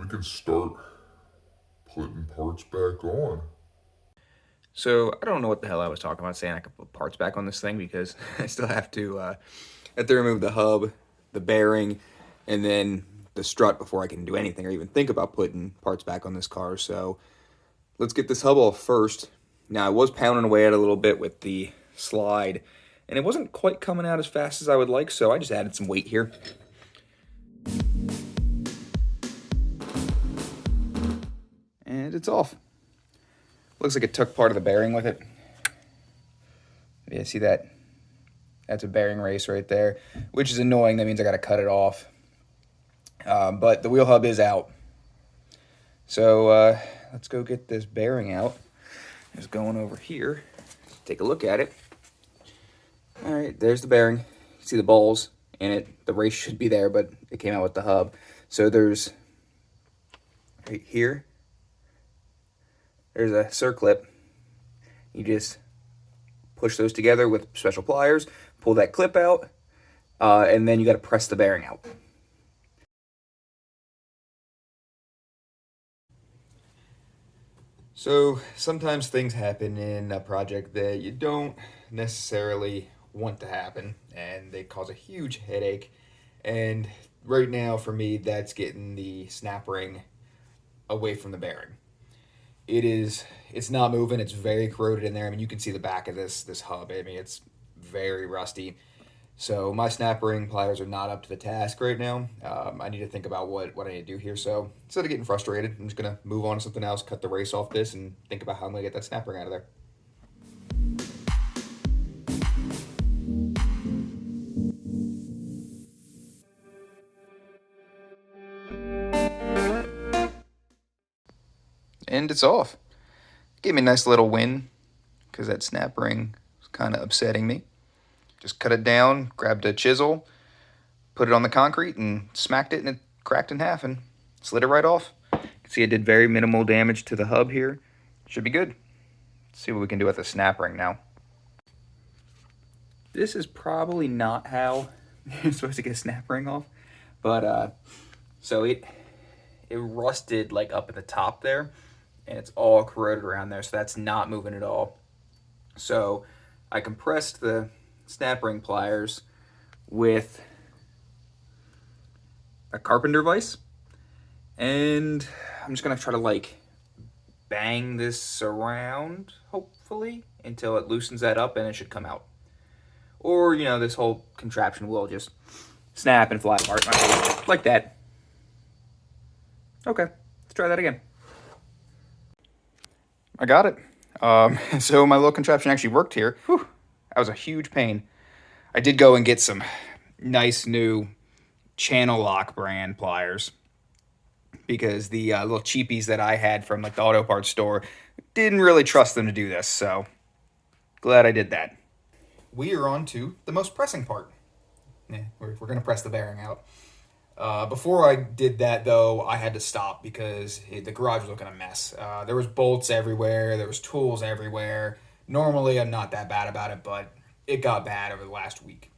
we can start putting parts back on. So I don't know what the hell I was talking about saying I could put parts back on this thing because I still have to remove the hub, the bearing, and then the strut before I can do anything or even think about putting parts back on this car. So let's get this hub off first. Now I was pounding away at it a little bit with the slide, and it wasn't quite coming out as fast as I would like, so I just added some weight here. And it's off. Looks like it took part of the bearing with it. Yeah, see that? That's a bearing race right there, which is annoying. That means I got to cut it off. But the wheel hub is out. So let's go get this bearing out. Just going over here. Take a look at it. All right, there's the bearing. You see the balls in it. The race should be there, but it came out with the hub. So there's right here. There's a circlip. You just push those together with special pliers, pull that clip out, and then you got to press the bearing out. So sometimes things happen in a project that you don't necessarily want to happen, and they cause a huge headache. And right now, for me, that's getting the snap ring away from the bearing. It's not moving. It's very corroded in there. I mean, you can see the back of this hub. I mean, it's very rusty. So my snap ring pliers are not up to the task right now. I need to think about what I need to do here. So instead of getting frustrated, I'm just gonna move on to something else, cut the race off this, and think about how I'm gonna get that snap ring out of there. And it's off. Gave me a nice little win because that snap ring was kind of upsetting me. Just cut it down, grabbed a chisel, put it on the concrete, and smacked it, and it cracked in half and slid it right off. You can see it did very minimal damage to the hub here. Should be good. Let's see what we can do with the snap ring now. This is probably not how you're supposed to get a snap ring off, but so it rusted like up at the top there, and it's all corroded around there, so that's not moving at all. So I compressed the snap ring pliers with a carpenter vise, and I'm just gonna try to like bang this around, hopefully, until it loosens that up and it should come out. Or, you know, this whole contraption will just snap and fly apart like that. Okay, let's try that again. I got it. So my little contraption actually worked here. Whew, that was a huge pain. I did go and get some nice new Channel Lock brand pliers because the little cheapies that I had from like the auto parts store didn't really trust them to do this. So glad I did that. We are on to the most pressing part. We're going to press the bearing out. Before I did that, though, I had to stop because the garage was looking a mess. There was bolts everywhere. There was tools everywhere. Normally, I'm not that bad about it, but it got bad over the last week.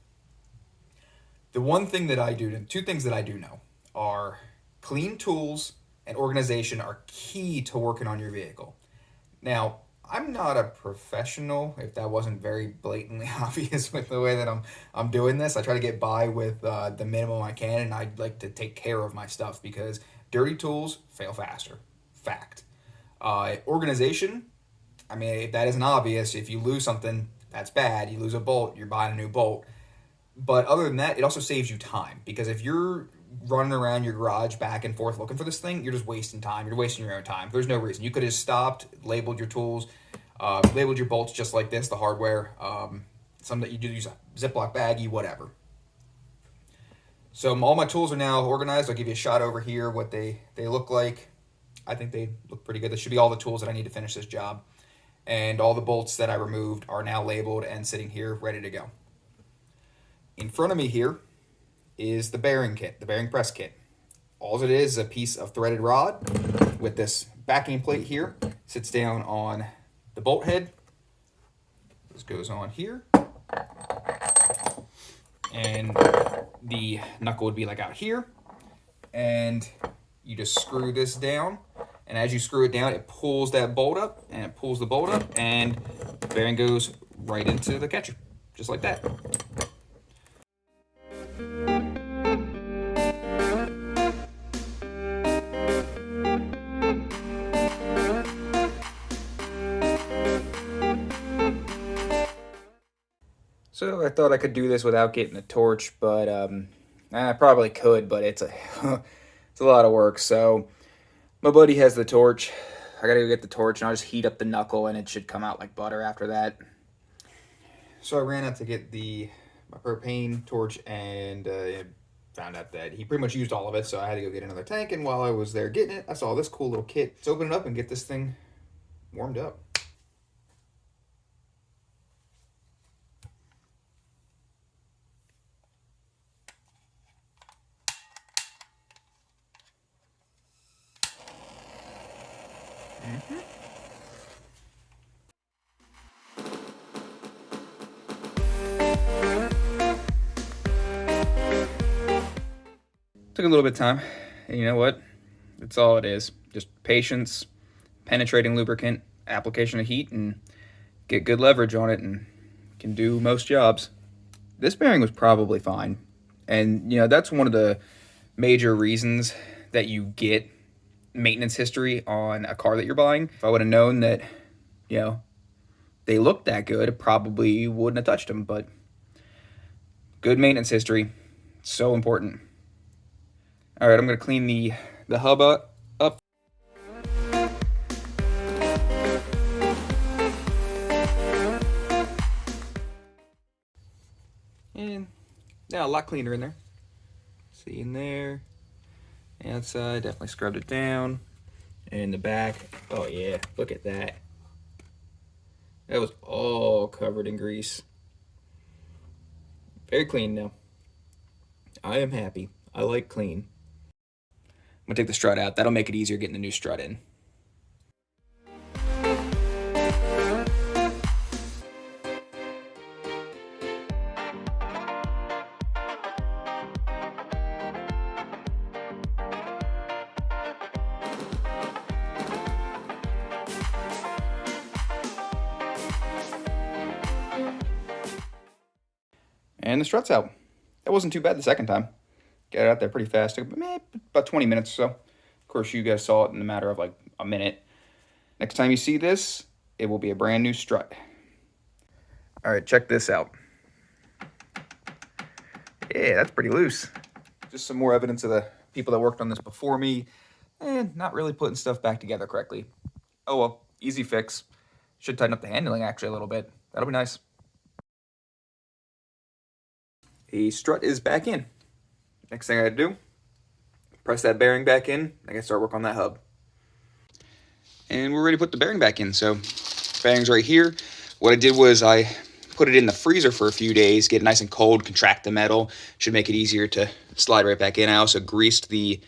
The one thing that I do, the two things that I do know are clean tools and organization are key to working on your vehicle. Now, I'm not a professional, if that wasn't very blatantly obvious with the way that I'm doing this. I try to get by with the minimum I can, and I like to take care of my stuff because dirty tools fail faster. Fact. Organization, I mean, if that isn't obvious, if you lose something, that's bad. You lose a bolt, you're buying a new bolt. But other than that, it also saves you time because if you're running around your garage back and forth looking for this thing, you're just wasting time. You're wasting your own time. There's no reason. You could have stopped, labeled your tools, labeled your bolts just like this, the hardware, some that you do use a Ziploc baggie, whatever. So all my tools are now organized. I'll give you a shot over here what they look like. I think they look pretty good. This should be all the tools that I need to finish this job. And all the bolts that I removed are now labeled and sitting here ready to go. In front of me here is the bearing kit, the bearing press kit. All it is a piece of threaded rod with this backing plate here. Sits down on the bolt head. This goes on here. And the knuckle would be like out here. And you just screw this down, and as you screw it down, it pulls that bolt up, and it pulls the bolt up, and the bearing goes right into the catcher, just like that. So I thought I could do this without getting a torch, but I probably could, but it's a it's a lot of work. So my buddy has the torch. I gotta go get the torch, and I'll just heat up the knuckle, and it should come out like butter after that. So I ran out to get my propane torch, and found out that he pretty much used all of it. So I had to go get another tank. And while I was there getting it, I saw this cool little kit. Let's open it up and get this thing warmed up. Took a little bit of time, and you know what? That's all it is. Just patience, penetrating lubricant, application of heat, and get good leverage on it, and can do most jobs. This bearing was probably fine, and that's one of the major reasons that you get maintenance history on a car that you're buying. If I would have known that, they looked that good, I probably wouldn't have touched them. But good maintenance history, so important. All right, I'm going to clean the hub up. And now a lot cleaner in there. See in there. Outside, definitely scrubbed it down. And in the back, oh yeah, look at that. That was all covered in grease. Very clean now. I am happy. I like clean. I'm gonna take the strut out. That'll make it easier getting the new strut in. And the strut's out. That wasn't too bad the second time. Got it out there pretty fast. Took about 20 minutes or so. Of course, you guys saw it in a matter of like a minute. Next time you see this, it will be a brand new strut. All right, check this out. Yeah, that's pretty loose. Just some more evidence of the people that worked on this before me and not really putting stuff back together correctly. Oh well, easy fix. Should tighten up the handling actually a little bit. That'll be nice. The strut is back in. Next thing I gotta do, press that bearing back in. I gotta start work on that hub. And we're ready to put the bearing back in. So bearing's right here. What I did was I put it in the freezer for a few days, get it nice and cold, contract the metal. Should make it easier to slide right back in. I also greased the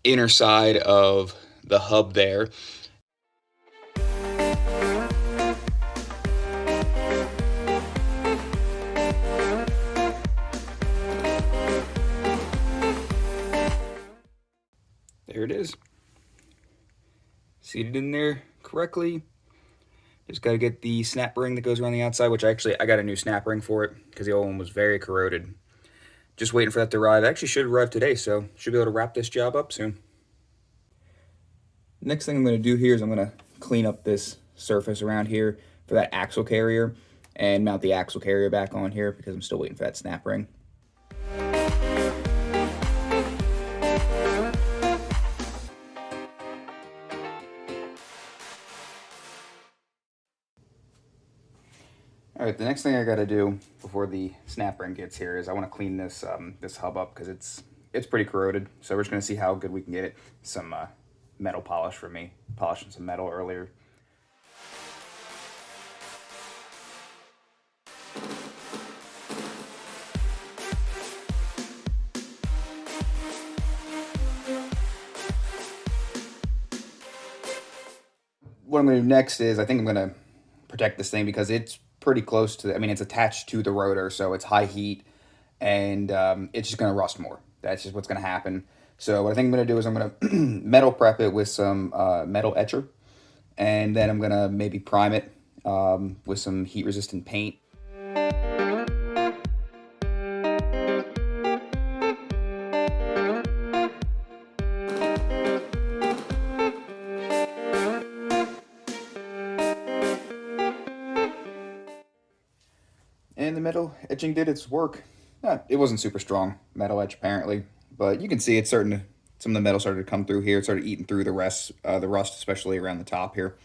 inner side of the hub there. There it is. Seated in there correctly. Just got to get the snap ring that goes around the outside, which I got a new snap ring for it because the old one was very corroded. Just waiting for that to arrive. Actually should arrive today, so should be able to wrap this job up soon. Next thing I'm going to do here is I'm going to clean up this surface around here for that axle carrier and mount the axle carrier back on here because I'm still waiting for that snap ring. All right, the next thing I got to do before the snap ring gets here is I want to clean this this hub up because it's pretty corroded. So we're just going to see how good we can get it. Some metal polish for me, polishing some metal earlier. What I'm going to do next is I think I'm going to protect this thing because it's pretty close to, it's attached to the rotor, so it's high heat, and it's just going to rust more. That's just what's going to happen. So what I think I'm going to do is I'm going to metal prep it with some metal etcher, and then I'm going to maybe prime it with some heat resistant paint. And the metal etching did its work. It wasn't super strong metal etch apparently, but you can see it's starting to, some of the metal started to come through here. It started eating through the rust, especially around the top here.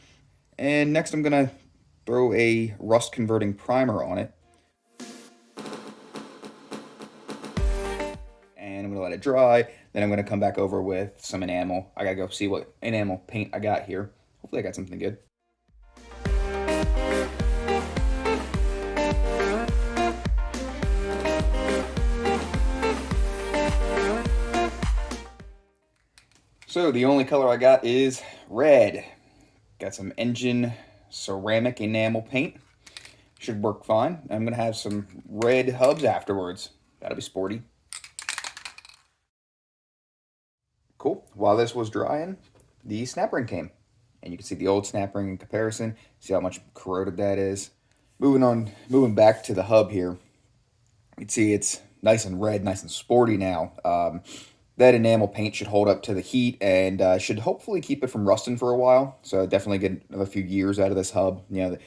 And next I'm gonna throw a rust converting primer on it. And I'm gonna let it dry. Then I'm gonna come back over with some enamel. I gotta go see what enamel paint I got here. Hopefully I got something good. So the only color I got is red. Got some engine ceramic enamel paint. Should work fine. I'm gonna have some red hubs afterwards. That'll be sporty. Cool. While this was drying, the snap ring came. And you can see the old snap ring in comparison. See how much corroded that is. Moving back to the hub here. You can see it's nice and red, nice and sporty now. That enamel paint should hold up to the heat and should hopefully keep it from rusting for a while. So definitely get another few years out of this hub. You know,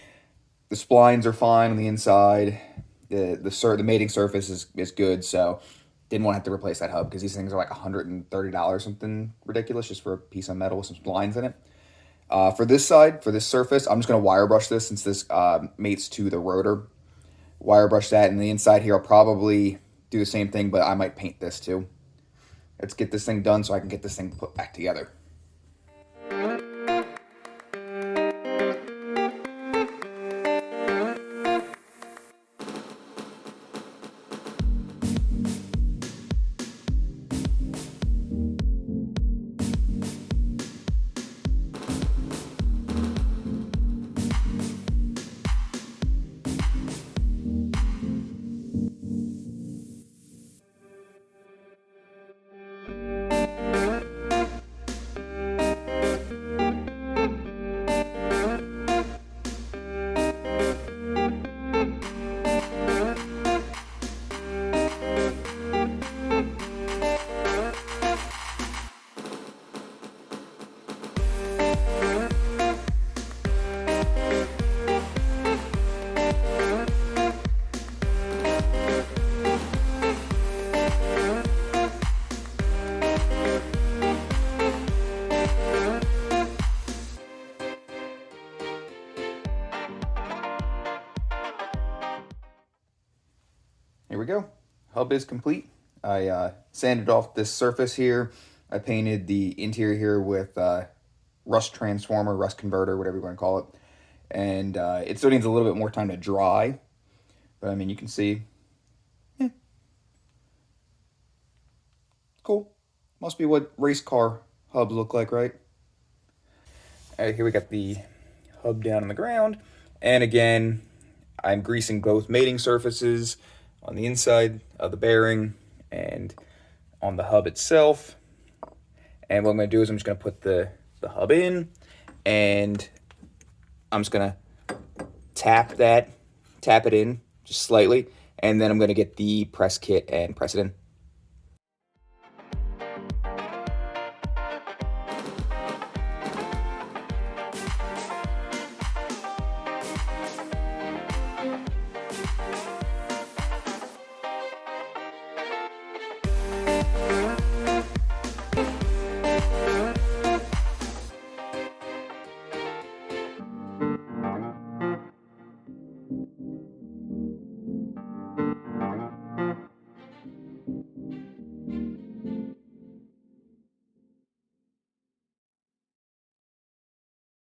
the splines are fine on the inside. The mating surface is good. So didn't want to have to replace that hub because these things are like $130, something ridiculous, just for a piece of metal with some splines in it. For this side, for this surface, I'm just going to wire brush this since this mates to the rotor. Wire brush that, and the inside here I'll probably do the same thing, but I might paint this too. Let's get this thing done so I can get this thing put back together. Here we go. Hub is complete. I sanded off this surface here. I painted the interior here with rust transformer, rust converter, whatever you want to call it. And it still needs a little bit more time to dry. But I mean, you can see. Cool. Must be what race car hubs look like, right? All right, here we got the hub down on the ground. And again, I'm greasing both mating surfaces on the inside of the bearing and on the hub itself. And what I'm going to do is I'm just going to put the hub in, and I'm just going to tap it in just slightly, and then I'm going to get the press kit and press it in.